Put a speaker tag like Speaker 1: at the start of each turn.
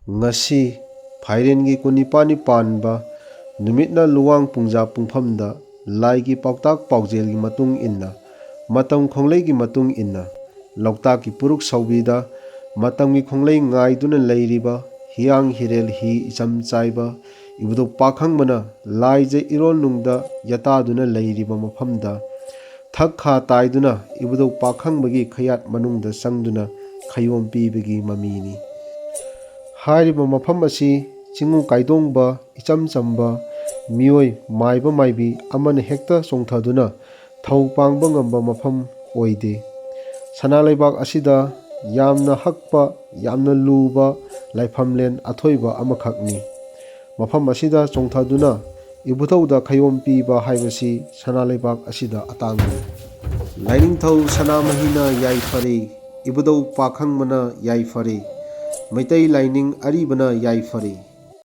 Speaker 1: ngasi phairenggi kunipani panba numitna luwang pungja pungphamda laigi pautak paujelgi matung inna matam khonglegi matung inna Loktak ki puruk soubida matamgi khonglei ngaiduna leiriba hiang hirel hi icham chaiba ibudok pakhangmana laije iron nungda yataduna leiriba maphamda thak kha taiduna ibudok pakhangbagi khayat manungda sangduna khayom pibagi mamini hairiba mafam asi chingu kaidongba icham chamba mioi maiba maibi amana hekta chongthaduna thau pangba ngamba mafam oide sanalaibak asida yamna hakpa yamna luba laifamlen athoiba amakhakni mafam asida chongthaduna ibutauda khayom piba haibasi sanalaibak asida atangni lainingthau sanamahina yaifare ibudau pakhangmana yaifare maitai laining aribana yaifare